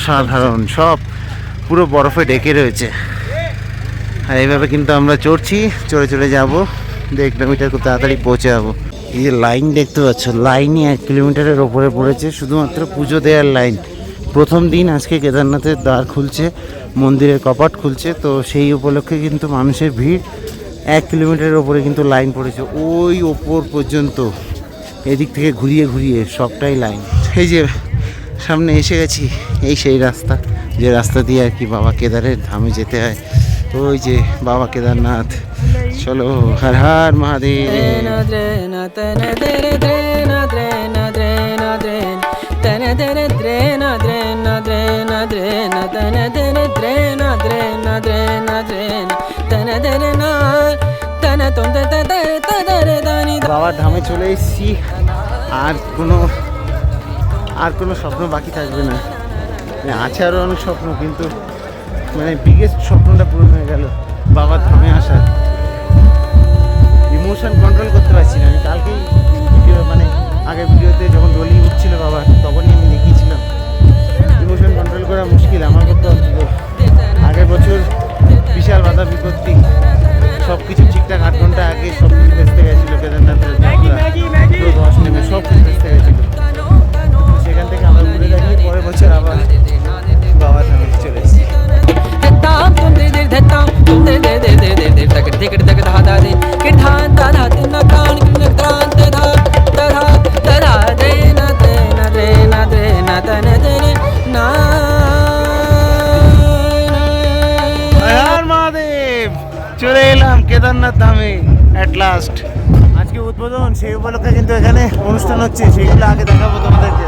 অসাধারণ, সব পুরো বরফে ঢেকে রয়েছে। আর এইভাবে কিন্তু আমরা চড়ছি, চড়ে চলে যাব 1 কিলোমিটার, খুব তাড়াতাড়ি পৌঁছে যাবো। এই যে লাইন দেখতে পাচ্ছ, লাইনই 1 কিলোমিটারের ওপরে পড়েছে, শুধুমাত্র পুজো দেওয়ার লাইন। প্রথম দিন আজকে কেদারনাথের দ্বার খুলছে, মন্দিরের কপাট খুলছে, তো সেই উপলক্ষে কিন্তু মানুষের ভিড়। 1 কিলোমিটারের ওপরে কিন্তু লাইন পড়েছে, ওই ওপর পর্যন্ত, এদিক থেকে ঘুরিয়ে ঘুরিয়ে সবটাই লাইন। এই যে সামনে এসে গেছি, এই সেই রাস্তা, যে রাস্তা দিয়ে আর কি বাবা কেদারের ধামে যেতে হয়। ওই যে বাবা কেদারনাথ, চলো হর হর মহাদেব। বাবার ধামে চলে এসেছি, আর কোনো স্বপ্ন বাকি থাকবে না। আছে আরও অনেক স্বপ্ন, কিন্তু মানে বিগেস্ট স্বপ্নটা পূরণ হয়ে গেল বাবার ধামে আসার। ইমোশন কন্ট্রোল করতে পারছি না। আমি কালকেই ভিডিও, মানে আগের ভিডিওতে যখন ডলি উঠছিল বাবা, তখনই আমি দেখিয়েছিলাম ইমোশন কন্ট্রোল করা মুশকিল আমার করতে। আগের বছর বিশাল বাধা বিপত্তি, সব কিছু ঠিকঠাক 8 ঘন্টা আগে সব কিছু ভেস্তে গেছিলো। কেদারনাথের পুরো ধস নেমে সব কিছু ভেস্তে গেছিলো। সেখান থেকে আমরা ঘুরে দাঁড়িয়ে পরের বছর আবার বাবার ধামে চলে এসেছি। চলে এলাম কেদারনাথ ধামে অ্যাট লাস্ট। আজকে উদ্বোধন, সেই উপলক্ষে কিন্তু এখানে অনুষ্ঠান হচ্ছে, সেইগুলো আগে দেখাবো তোমাদেরকে।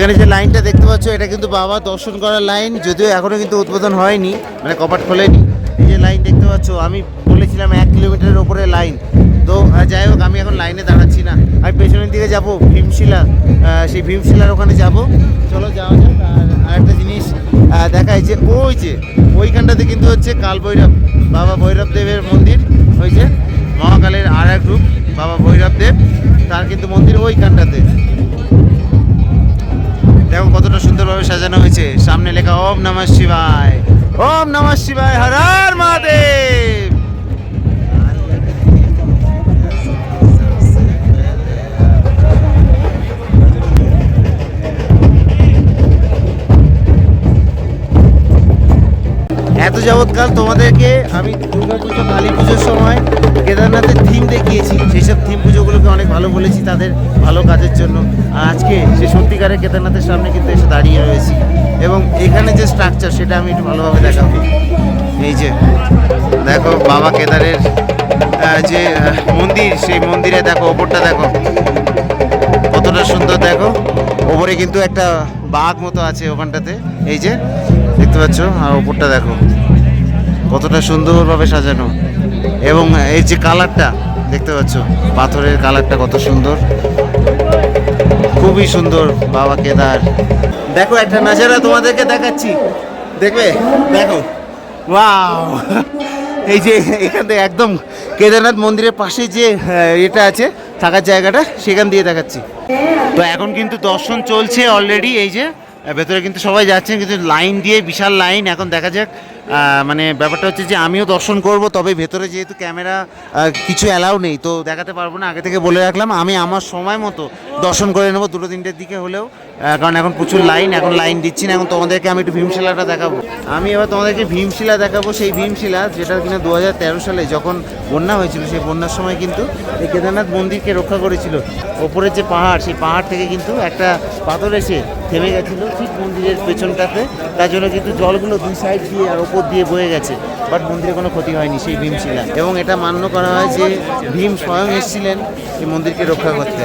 এখানে যে লাইনটা দেখতে পাচ্ছ এটা কিন্তু বাবা দর্শন করার লাইন, যদিও এখনো কিন্তু উদ্বোধন হয়নি, মানে কপাট খোলেনি। এই যে লাইন দেখতে পাচ্ছ, আমি বলেছিলাম 1 কিলোমিটারের ওপরে লাইন। তো যাই হোক, আমি এখন লাইনে দাঁড়াচ্ছি না, আমি পেছনের দিকে যাব ভীমশিলা, সেই ভীমশিলার ওখানে যাব। চলো যাওয়া যাক। আর একটা জিনিস দেখায় যে ওইখানটাতে কিন্তু হচ্ছে কাল ভৈরব, বাবা ভৈরব দেবের মন্দির। ওই যে মহাকালের আর এক রূপ বাবা ভৈরব দেব, তার কিন্তু মন্দির ওইখানটাতে। দেখো কতটা সুন্দরভাবে সাজানো হয়েছে, সামনে লেখা ওম নমঃ শিবায়, ওম নমঃ শিবায়, হর হর মহাদেব। এত যাবৎকাল তোমাদেরকে আমি দুর্গা পুজো, কালী পুজোর সময় কেদারনাথের থিম দেখিয়েছি, সেই সব থিম পুজোগুলোকে অনেক ভালো বলেছি তাদের ভালো কাজের জন্য। আর আজকে সে সত্যিকারের কেদারনাথের সামনে কিন্তু এসে দাঁড়িয়ে রয়েছি, এবং এখানে যে স্ট্রাকচার সেটা আমি একটু ভালোভাবে দেখাবো। এই যে দেখো বাবা কেদারের যে মন্দির, সেই মন্দিরে দেখো ওপরটা দেখো কতটা সুন্দর। দেখো ওপরে কিন্তু একটা বাঘ মতো আছে ওখানটাতে, এই যে দেখতে পাচ্ছ। আর ওপরটা দেখো কতটা সুন্দরভাবে সাজানো, এবং এই যে কালারটা দেখতে পাচ্ছ, পাথরের কালারটা কত সুন্দর, খুবই সুন্দর বাবা কেদার। দেখো একটা নাজারা তোমাদেরকে দেখাচ্ছি, দেখবে, দেখো ওয়াও। এই যে এখান থেকে একদম কেদারনাথ মন্দিরের পাশে যে এটা আছে থাকার জায়গাটা, সেখান দিয়ে দেখাচ্ছি। তো এখন কিন্তু দর্শন চলছে অলরেডি, এই যে ভেতরে কিন্তু সবাই যাচ্ছেন, কিন্তু লাইন দিয়ে বিশাল লাইন। এখন দেখা যাক, মানে ব্যাপারটা হচ্ছে যে আমিও দর্শন করব, তবে ভেতরে যেহেতু ক্যামেরা কিছু অ্যালাউ নেই, তো দেখাতে পারবো না। আগে থেকে বলে রাখলাম, আমি আমার সময় মতো দর্শন করে নেবো 2-3টের দিকে হলেও, কারণ এখন প্রচুর লাইন, এখন লাইন দিচ্ছি না। এখন তোমাদেরকে আমি একটু ভীমশিলাটা দেখাবো। আমি এবার তোমাদেরকে ভীমশিলা দেখাবো, সেই ভীমশিলা যেটা কিনা 2013 সালে যখন বন্যা হয়েছিল, সেই বন্যার সময় কিন্তু এই কেদারনাথ মন্দিরকে রক্ষা করেছিল। ওপরের যে পাহাড়, সেই পাহাড় থেকে কিন্তু একটা পাথর এসে থেমে গেছিলো ঠিক মন্দিরের পেছনটাতে, তার জন্য কিন্তু জলগুলো দুই সাইড দিয়ে আর ওপর দিয়ে বয়ে গেছে, বাট মন্দিরে কোনো ক্ষতি হয়নি সেই ভীমশিলা। এবং এটা মান্য করা হয় যে ভীম স্বয়ং এসেছিলেন এই মন্দিরকে রক্ষা করতে।